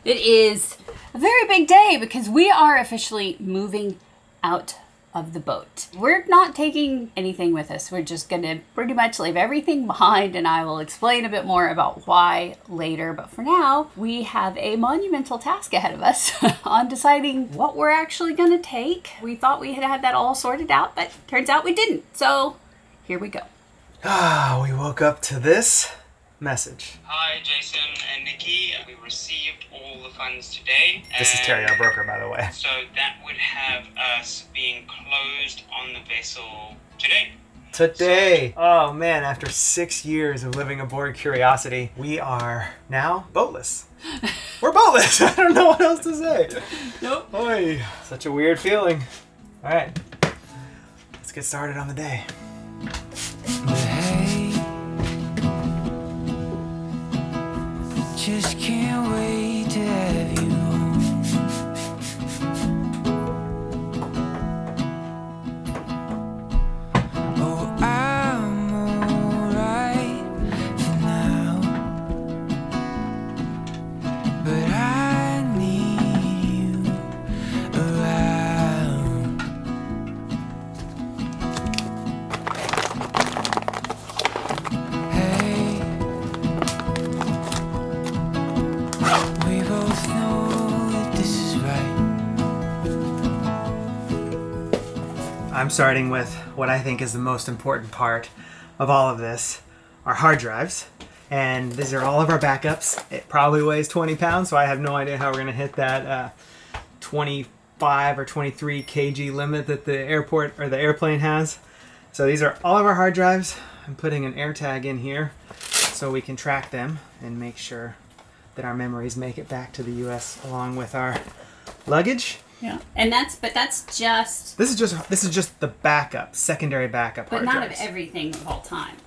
It is a very big day because we are officially moving out of the boat. We're not taking anything with us. We're just gonna pretty much leave everything behind, and I will explain a bit more about why later. But for now, we have a monumental task ahead of us on deciding what we're actually gonna take. We thought we had that all sorted out, but turns out we didn't. So here we go. We woke up to this message. Hi, Jason and Nikki. We received all the funds today. This is Terry, our broker, by the way. So that would have us being closed on the vessel today. Today! Oh man, after 6 years of living aboard Curiosity, we are now boatless. We're boatless! I don't know what else to say. Nope. Oy. Such a weird feeling. Alright, let's get started on the day. Just can't wait to have you home. Oh, I'm alright for now, but I need you around. Hey, we both know that this is right. I'm starting with what I think is the most important part of all of this, our hard drives. And these are all of our backups. It probably weighs 20 pounds, so I have no idea how we're gonna hit that 25 or 23 kg limit that the airport or the airplane has. So these are all of our hard drives. I'm putting an AirTag in here so we can track them and make sure that our memories make it back to the US along with our luggage. Yeah. And that's just... This is just the backup, secondary backup But hard not drives. of everything of all time.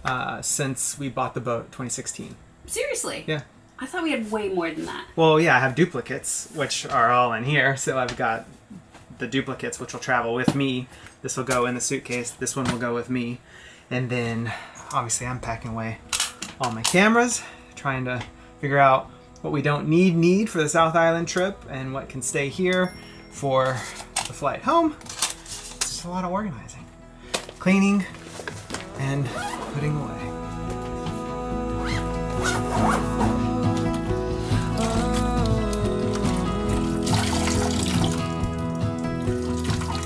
Since we bought the boat 2016. Seriously? Yeah. I thought we had way more than that. Well, yeah, I have duplicates, which are all in here. So I've got the duplicates, which will travel with me. This will go in the suitcase. This one will go with me. And then, obviously, I'm packing away all my cameras, trying to figure out what we don't need for the South Island trip and what can stay here for the flight home. It's just a lot of organizing, cleaning, and putting away.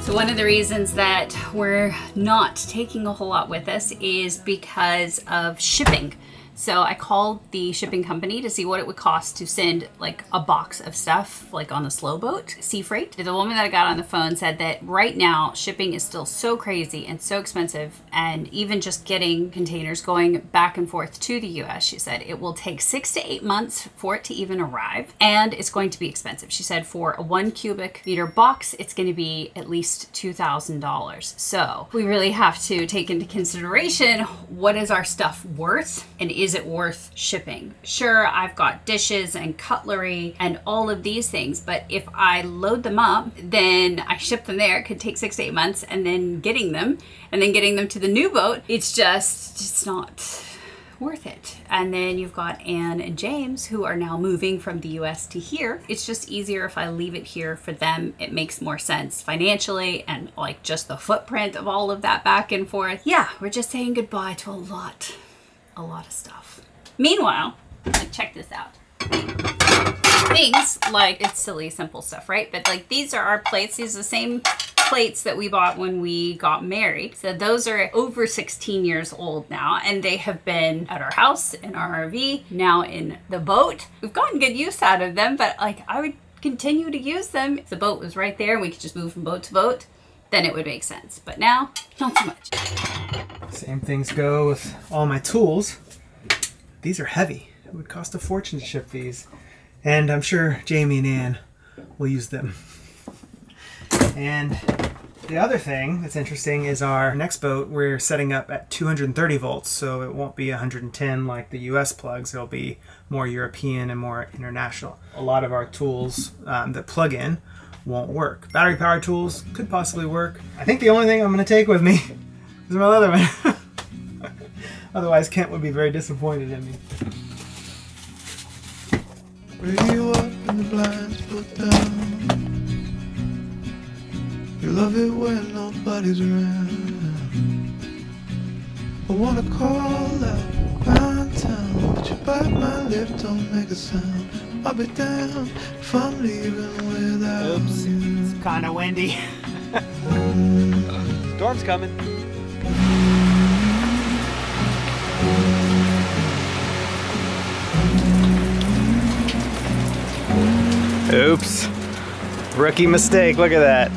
So one of the reasons that we're not taking a whole lot with us is because of shipping. So I called the shipping company to see what it would cost to send like a box of stuff like on a slow boat, sea freight. The woman that I got on the phone said that right now shipping is still so crazy and so expensive, and even just getting containers going back and forth to the US, she said it will take 6 to 8 months for it to even arrive, and it's going to be expensive. She said for a 1 cubic meter box, it's going to be at least $2,000. So we really have to take into consideration, what is our stuff worth, and is it worth shipping? Sure, I've got dishes and cutlery and all of these things, but if I load them up, then I ship them there. It could take 6 to 8 months, and then getting them to the new boat, it's not worth it. And then you've got Anne and James who are now moving from the US to here. It's just easier if I leave it here for them. It makes more sense financially, and like just the footprint of all of that back and forth. Yeah, we're just saying goodbye to a lot of stuff. Meanwhile, check this out. Things like, it's silly, simple stuff, right? But like, these are our plates. These are the same plates that we bought when we got married. So those are over 16 years old now, and they have been at our house, in our RV, now in the boat. We've gotten good use out of them, but like, I would continue to use them. If the boat was right there and we could just move from boat to boat, then it would make sense. But now, not so much. Same things go with all my tools. These are heavy. It would cost a fortune to ship these. And I'm sure Jamie and Ann will use them. And the other thing that's interesting is our next boat, we're setting up at 230 volts, so it won't be 110 like the US plugs. It'll be more European and more international. A lot of our tools that plug in won't work. Battery powered tools could possibly work. I think the only thing I'm going to take with me is my Leatherman. Otherwise Kent would be very disappointed in me. We love when the blinds put down. You love it when nobody's around. I wanna call out round town, but you bite my lip, don't make a sound. I'll be damned if I'm leaving without Oops, you. it's kind of windy. Storm's coming. Oops. Rookie mistake, look at that.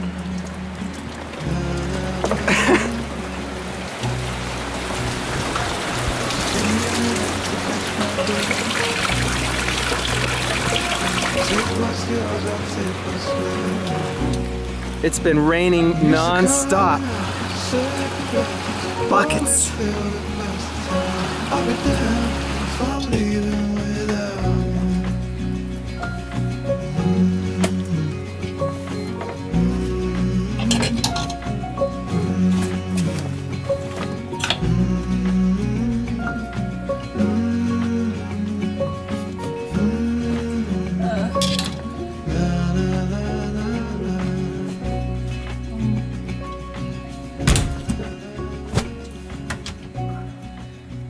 It's been raining non-stop. Buckets. I'll be damned if I'm leaving without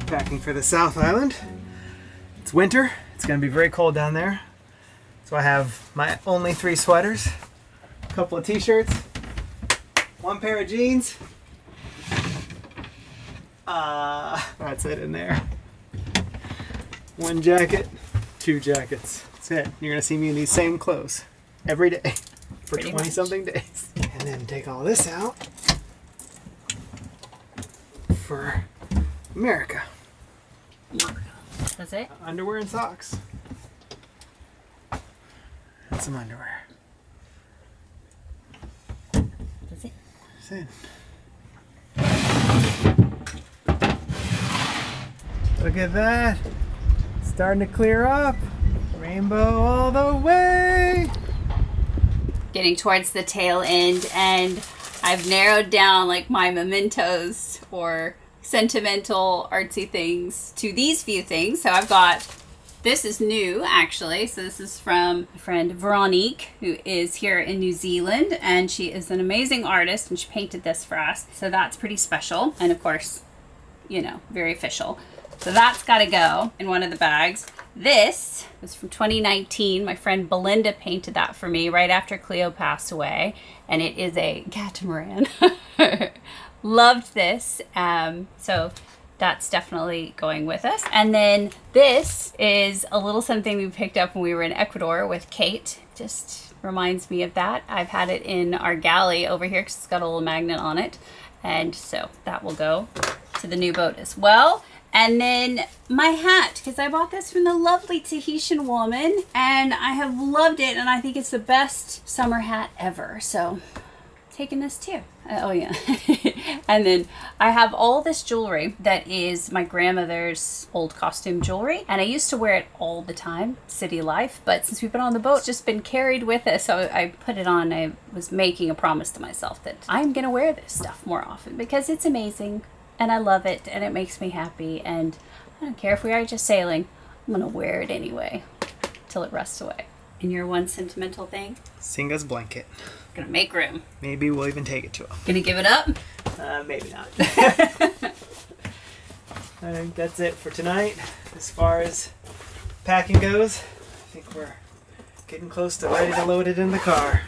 Packing for the South Island. It's winter. It's going to be very cold down there. So I have my only 3 sweaters, a couple of t-shirts, 1 pair of jeans. That's it in there. 1 jacket, 2 jackets. That's it. You're going to see me in these same clothes every day for 20-something days. And then take all this out for America. That's it? Underwear and socks. And some underwear. That's it. That's it. Look at that. It's starting to clear up. Rainbow all the way. Getting towards the tail end, and I've narrowed down like my mementos or sentimental artsy things to these few things. So I've got, this is new actually, so this is from my friend Veronique, who is here in New Zealand, and she is an amazing artist and she painted this for us, so that's pretty special, and of course, you know, very official. So that's got to go in one of the bags. This was from 2019. My friend Belinda painted that for me right after Cleo passed away, and it is a catamaran. Loved this, so that's definitely going with us. And then this is a little something we picked up when we were in Ecuador with Kate. Just reminds me of that. I've had it in our galley over here because it's got a little magnet on it, and so that will go to the new boat as well. And then my hat, because I bought this from the lovely Tahitian woman, and I have loved it, and I think it's the best summer hat ever. So taking this too. Oh yeah. And then I have all this jewelry that is my grandmother's old costume jewelry, and I used to wear it all the time, city life, but since we've been on the boat, it's just been carried with us. So I put it on. I was making a promise to myself that I'm gonna wear this stuff more often because it's amazing and I love it and it makes me happy, and I don't care if we are just sailing, I'm gonna wear it anyway till it rusts away. And your one sentimental thing? Singa's blanket. Gonna make room. Maybe we'll even take it to him. Gonna give it up? Maybe not. I think that's it for tonight. As far as packing goes, I think we're getting close to ready to load it in the car.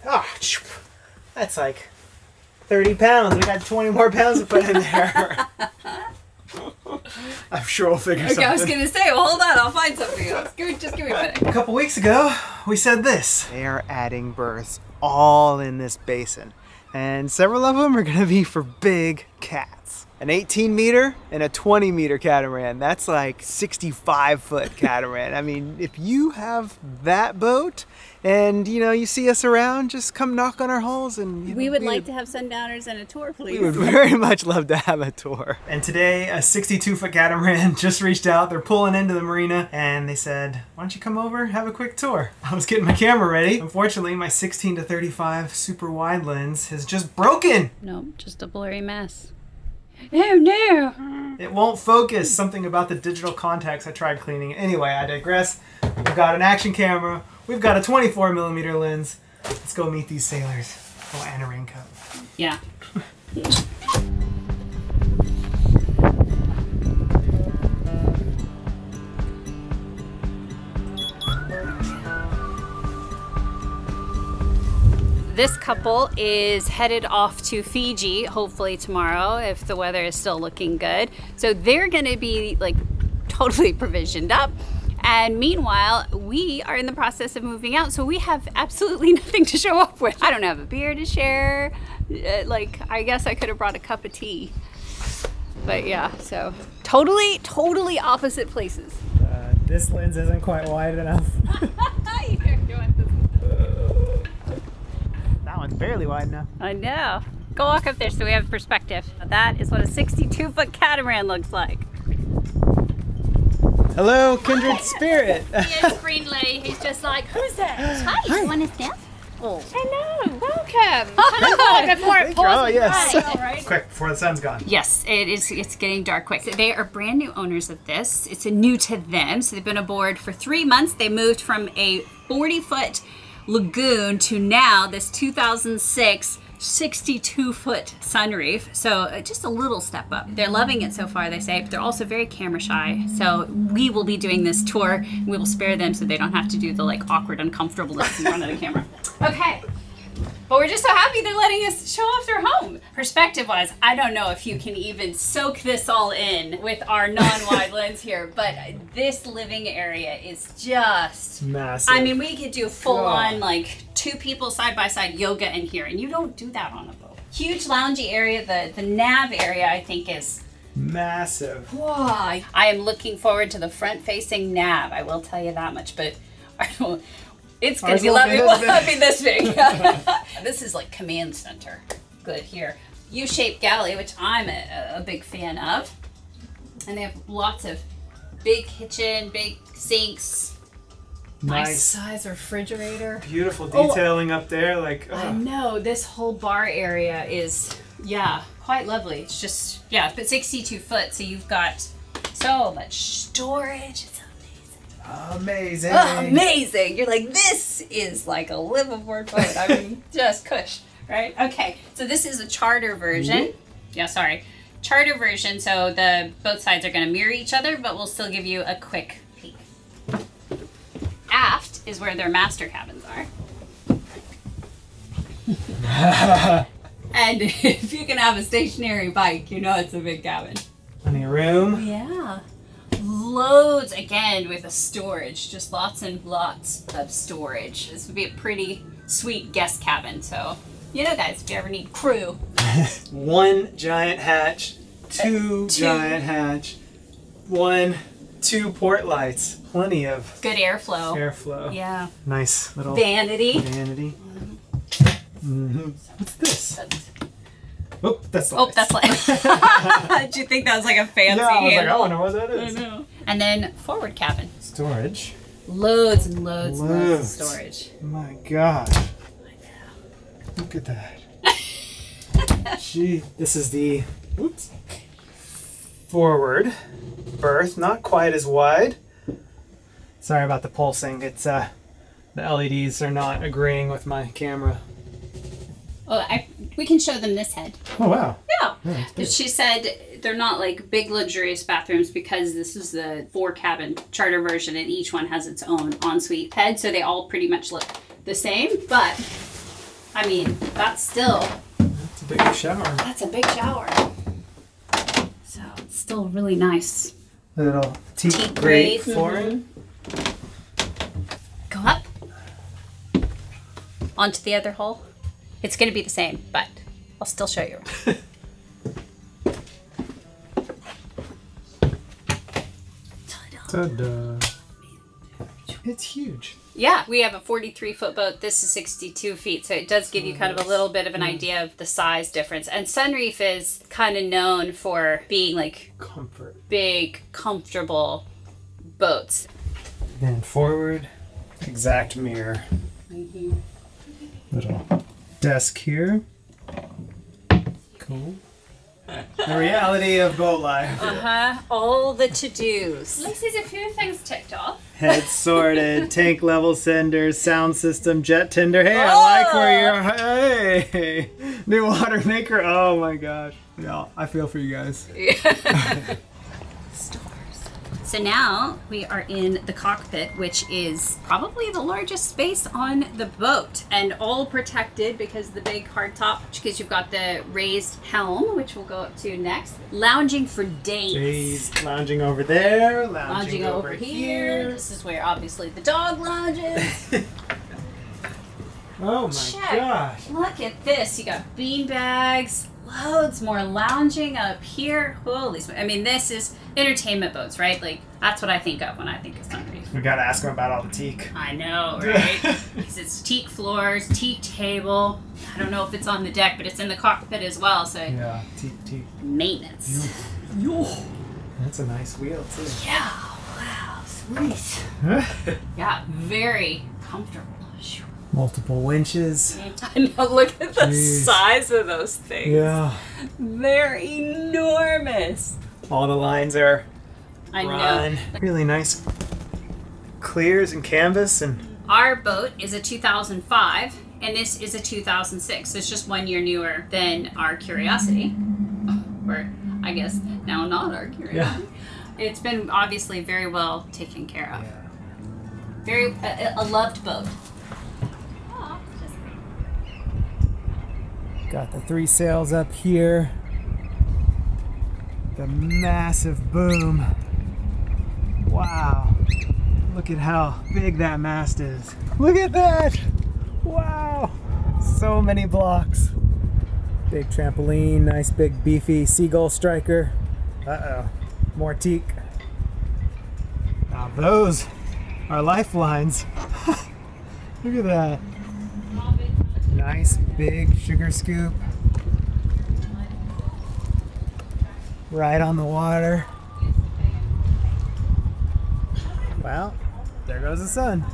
Ah, that's like 30 pounds. We got 20 more pounds to put in there. I'm sure we'll figure something. I was gonna say, well, hold on, I'll find something else. Just give me a minute. A couple weeks ago, we said this. They are adding berths all in this basin, and several of them are gonna be for big cats. An 18 meter and a 20 meter catamaran. That's like 65-foot catamaran. I mean, if you have that boat and, you know, you see us around, just come knock on our hulls and... We would like to have Sundowners and a tour, please. We would very much love to have a tour. And today, a 62-foot catamaran just reached out. They're pulling into the marina, and they said, why don't you come over, have a quick tour? I was getting my camera ready. Unfortunately, my 16 to 35 super wide lens has just broken. No, just a blurry mess. Oh no! It won't focus. Something about the digital contacts. I tried cleaning it. Anyway, I digress. got an action camera. We've got a 24mm lens. Let's go meet these sailors. Oh, and a raincoat. Yeah. This couple is headed off to Fiji, hopefully tomorrow, if the weather is still looking good. So they're gonna be like totally provisioned up. And meanwhile, we are in the process of moving out, so we have absolutely nothing to show up with. I don't have a beer to share. Like, I guess I could have brought a cup of tea. But yeah, so totally opposite places. This lens isn't quite wide enough. That one's barely wide enough. I know. Go walk up there so we have perspective. That is what a 62-foot catamaran looks like. Hello, kindred spirit. He is friendly. He's just like, who's that? Hi. You want to sniff? Oh. Hello, welcome. Come on, before it pauses. Oh, yes. Right, all right. Quick, before the sun's gone. Yes, it is. It's getting dark quick. So they are brand new owners of this. It's new to them. So they've been aboard for 3 months. They moved from a 40-foot lagoon to now this 2006 62-foot Sunreef. So just a little step up. They're loving it so far, they say, but they're also very camera shy. So we will be doing this tour. We will spare them so they don't have to do the like awkward uncomfortableness in front of the camera. Okay. But we're just so happy they're letting us show off their home. Perspective-wise, I don't know if you can even soak this all in with our non-wide lens here, but this living area is just massive. I mean, we could do full-on like 2 people side-by-side yoga in here, and you don't do that on a boat. Huge loungy area. The nav area, I think, is massive. Whoa. I am looking forward to the front-facing nav. I will tell you that much, but I don't. It's gonna be lovely. This big. This is like command center. Good here. U-shaped galley, which I'm a big fan of. And they have lots of big kitchen, big sinks. Nice size refrigerator. Beautiful detailing up there. Like, I know this whole bar area is, yeah, quite lovely. It's just, yeah, but 62 foot, so you've got so much storage. Amazing. Amazing. You're like, this is like a live-aboard boat. I mean, just cush, right? Okay, so this is a charter version. Yeah, sorry. Charter version, so the both sides are going to mirror each other, but we'll still give you a quick peek. Aft is where their master cabins are. And if you can have a stationary bike, you know it's a big cabin. Plenty of room. Yeah. Loads, again, with a storage. Just lots and lots of storage. This would be a pretty sweet guest cabin. So, you know, guys, if you ever need crew. 1 giant hatch, 2 giant hatch, 2 port lights. Plenty of good airflow. Airflow. Yeah. Nice little vanity. Vanity. What's this? Oh, that's lights. Oh, that's light. Did you think that was like a fancy Yeah, I was handle? like, I wonder what that is. I know. And then forward cabin. Storage. Loads and loads of storage. My gosh. Look at that. Gee, this is the forward berth. Not quite as wide. Sorry about the pulsing. It's the LEDs are not agreeing with my camera. Oh, we can show them this head. Oh, wow. Yeah. She said they're not like big luxurious bathrooms because this is the 4-cabin charter version and each one has its own ensuite head, so they all pretty much look the same. But, I mean, that's still... That's a big shower. That's a big shower. So, it's still really nice. A little teak grate flooring. Go up. Onto the other hole. It's going to be the same, but I'll still show you. Ta-da. It's huge. Yeah, we have a 43-foot boat. This is 62 feet, so it does give you kind of a little bit of an idea of the size difference. And Sunreef is kind of known for being like big, comfortable boats. Then forward, exact mirror. Little desk here. Cool. The reality of boat life. All the to-dos. At least there's a few things ticked off. Head sorted, tank level senders, sound system, jet tender. Hey, I like where you're. Hey, new water maker. Oh my gosh. Yeah, I feel for you guys. So now we are in the cockpit, which is probably the largest space on the boat, and all protected because of the big hardtop, because you've got the raised helm, which we'll go up to next. Lounging for days. Lounging over there, Lounging over here. This is where obviously the dog lounges. Oh my Check. gosh. Look at this. You got bean bags, loads more lounging up here. Holy smokes. I mean, this is entertainment boats, right? Like, that's what I think of when I think of Sunreef. We gotta ask him about all the teak. I know, right? Because it's teak floors, teak table. I don't know if it's on the deck, but it's in the cockpit as well, so Yeah, teak. maintenance. That's a nice wheel too. Yeah, wow, sweet. Yeah, very comfortable. Phew. Multiple winches. I know, look at the Jeez. size of those things. Yeah. They're enormous. All the lines are I run. know. Really nice clears and canvas and Our boat is a 2005, and this is a 2006. So it's just 1 year newer than our Curiosity. Or, I guess, now not our Curiosity. Yeah. It's been obviously very well taken care of. Very, a loved boat. Aw, got the 3 sails up here. The massive boom. Wow. Look at how big that mast is. Look at that! Wow! So many blocks. Big trampoline, nice big beefy seagull striker. Uh-oh. More teak. Now those are lifelines. Look at that. Nice big sugar scoop. Right on the water. Well, there goes the sun.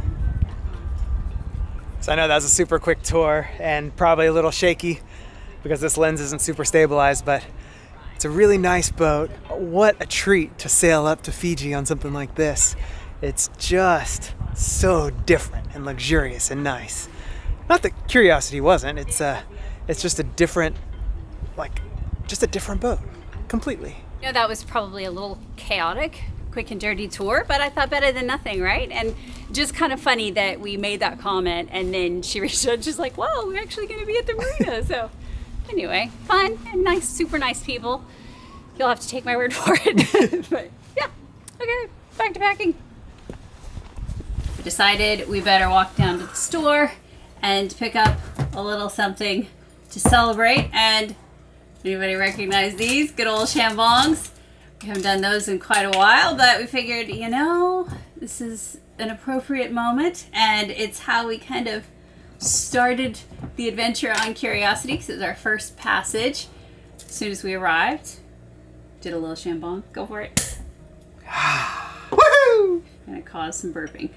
So I know that was a super quick tour and probably a little shaky because this lens isn't super stabilized, but it's a really nice boat. What a treat to sail up to Fiji on something like this. It's just so different and luxurious and nice. Not that Curiosity wasn't, it's just a different, just a different boat. Completely. You know, that was probably a little chaotic, quick and dirty tour, but I thought better than nothing, right? And just kind of funny that we made that comment and then she reached out, she's like, whoa, we're actually going to be at the marina. So anyway, fun and nice, super nice people. You'll have to take my word for it. But yeah, okay, back to packing. We decided we better walk down to the store and pick up a little something to celebrate. And anybody recognize these? Good old Shambongs. We haven't done those in quite a while, but we figured, you know, this is an appropriate moment, and it's how we kind of started the adventure on Curiosity, because it was our first passage. As soon as we arrived, did a little Shambong. Go for it. Woohoo! And it caused some burping.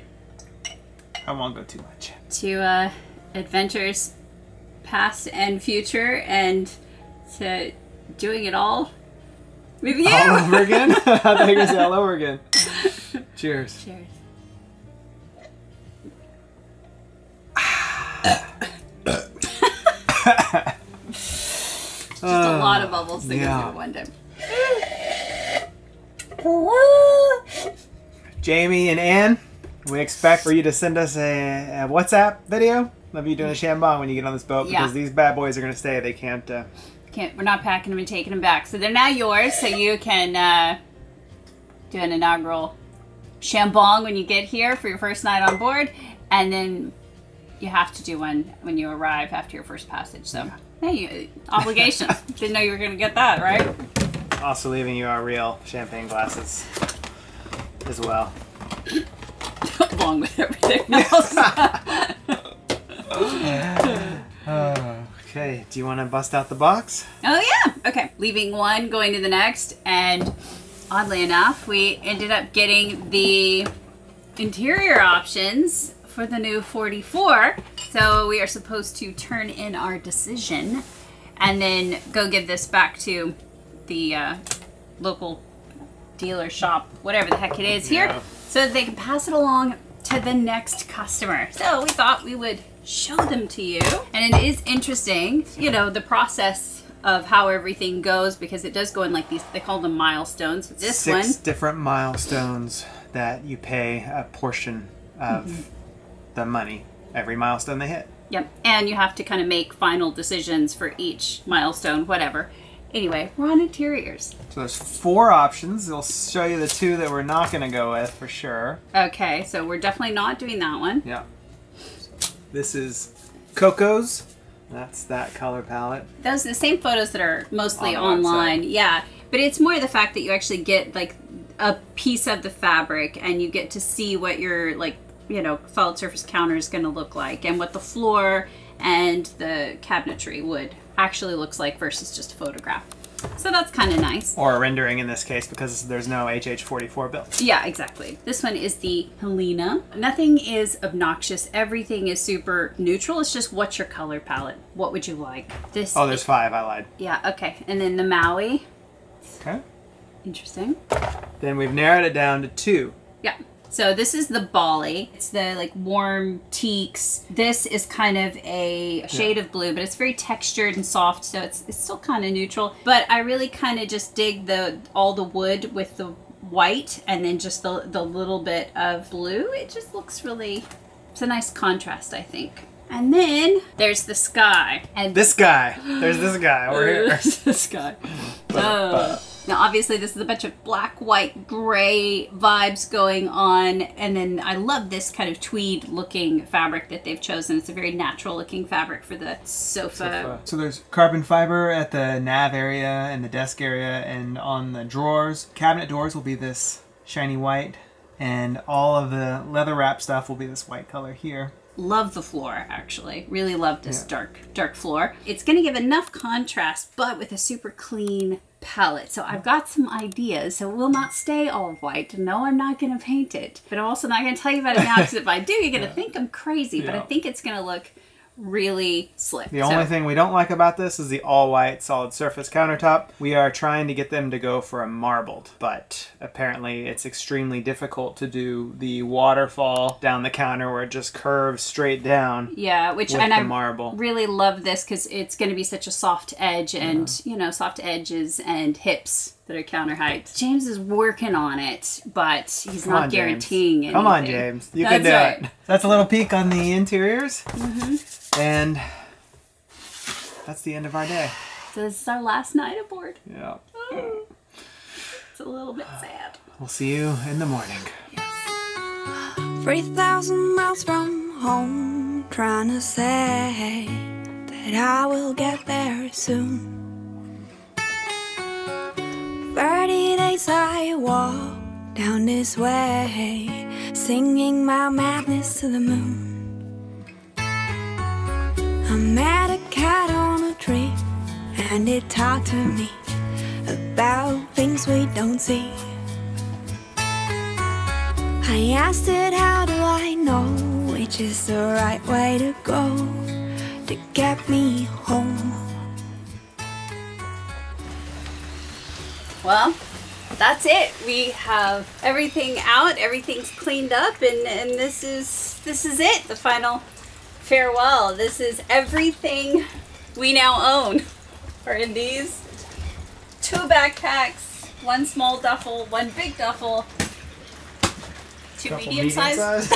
I won't go too much. To adventures past and future, and to doing it all with you. All over again? I thought you were going to say all over again. Cheers. Cheers. Just a lot of bubbles to go through at one time. Jamie and Ann, we expect for you to send us a WhatsApp video of you doing a Shambong when you get on this boat, because these bad boys are going to stay. They can't... We're not packing them and taking them back. So they're now yours, so you can do an inaugural Shambong when you get here for your first night on board, and then you have to do one when you arrive after your first passage. So, hey, obligations. Didn't know you were going to get that, right? Also leaving you our real champagne glasses as well. Along with everything else. Okay, do you want to bust out the box? Oh yeah, okay. Leaving one, going to the next, and oddly enough, we ended up getting the interior options for the new 44. So we are supposed to turn in our decision and then go give this back to the local dealer shop, whatever the heck it is here. so that they can pass it along to the next customer. So we thought we would show them to you. And it is interesting, you know, the process of how everything goes, because it does go in like these, they call them milestones. This 6 different milestones that you pay a portion of the money every milestone they hit. Yep, and you have to kind of make final decisions for each milestone, whatever. Anyway, we're on interiors. So there's 4 options. They'll show you the 2 that we're not going to go with for sure. Okay, so we're definitely not doing that one. Yeah. This is Coco's. That's that color palette. Those are the same photos that are mostly On the online. website. Yeah, but it's more the fact that you actually get like a piece of the fabric and you get to see what your, like, you know, solid surface counter is going to look like, and what the floor and the cabinetry would actually looks like versus just a photograph. So that's kind of nice. Or a rendering in this case, because there's no HH44 built. Yeah, exactly. This one is the Helena. Nothing is obnoxious. Everything is super neutral. It's just, what's your color palette? What would you like? This. Oh, there's 5. I lied. Yeah, okay. And then the Maui. Okay. Interesting. Then we've narrowed it down to 2. Yeah. So this is the Bali. It's the like warm teaks. This is kind of a shade of blue, but it's very textured and soft, so it's still kind of neutral. But I really kind of just dig all the wood with the white, and then just the little bit of blue. It just looks really, it's a nice contrast, I think. And then there's the sky. And This guy. There's this guy over here. this guy. Now, obviously, this is a bunch of black, white, gray vibes going on. And then I love this kind of tweed-looking fabric that they've chosen. It's a very natural-looking fabric for the sofa. So there's carbon fiber at the nav area and the desk area, and on the drawers. Cabinet doors will be this shiny white, and all of the leather wrap stuff will be this white color here. Love the floor, actually. Really love this dark floor. It's going to give enough contrast, but with a super clean palette. So I've got some ideas. So it will not stay all white. No, I'm not going to paint it. But I'm also not going to tell you about it now, because if I do, you're going to think I'm crazy. But I think it's going to look really slick. The only thing we don't like about this is the all-white solid surface countertop. We are trying to get them to go for a marbled, but apparently it's extremely difficult to do the waterfall down the counter where it just curves straight down. Yeah, which with and the I marble. really love this, because it's going to be such a soft edge, and you know, soft edges and hips that are counter height. James is working on it, but he's Come not on, guaranteeing anything. Come on, James. You can do That's it. That's a little peek on the interiors. And that's the end of our day. So this is our last night aboard. Yeah. It's a little bit sad. We'll see you in the morning. 3,000 miles from home, trying to say that I will get there soon. 30 days I walk down this way, singing my madness to the moon. I met a cat on a tree, and it talked to me about things we don't see. I asked it, how do I know which is the right way to go to get me home? Well, that's it. We have everything out, everything's cleaned up, and this is it, the final farewell. This is everything we now own. Are in these 2 backpacks, 1 small duffel, 1 big duffel, 2 medium size.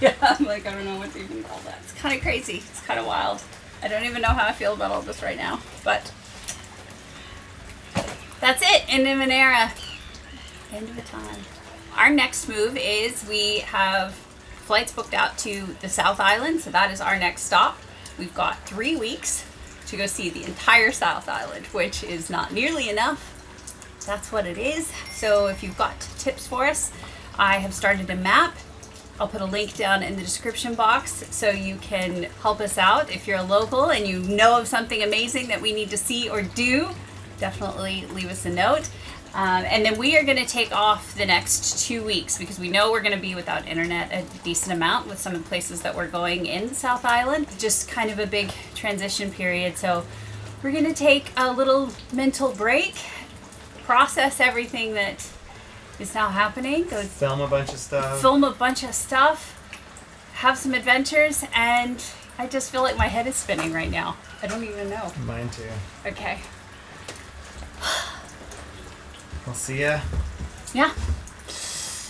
Yeah, I'm like, I don't know what to even call that. It's kind of crazy. It's kind of wild. I don't even know how I feel about all this right now, but that's it. End of an era. End of a time. Our next move is we have flights booked out to the South Island, so that is our next stop. We've got 3 weeks to go see the entire South Island, which is not nearly enough. That's what it is. So if you've got tips for us, I have started a map. I'll put a link down in the description box so you can help us out. If you're a local and you know of something amazing that we need to see or do, definitely leave us a note. And then we are going to take off the next 2 weeks, because we know we're going to be without internet a decent amount with some of the places that we're going in the South Island. Just kind of a big transition period. So we're going to take a little mental break, process everything that is now happening. Go Film a bunch of stuff. film a bunch of stuff, have some adventures, and I just feel like my head is spinning right now. I don't even know. Mine too. Okay. We'll see ya Yeah.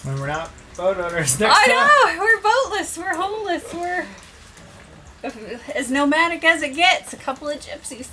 when we're not boat owners next I time. know! We're boatless. We're homeless. We're as nomadic as it gets. A couple of gypsies.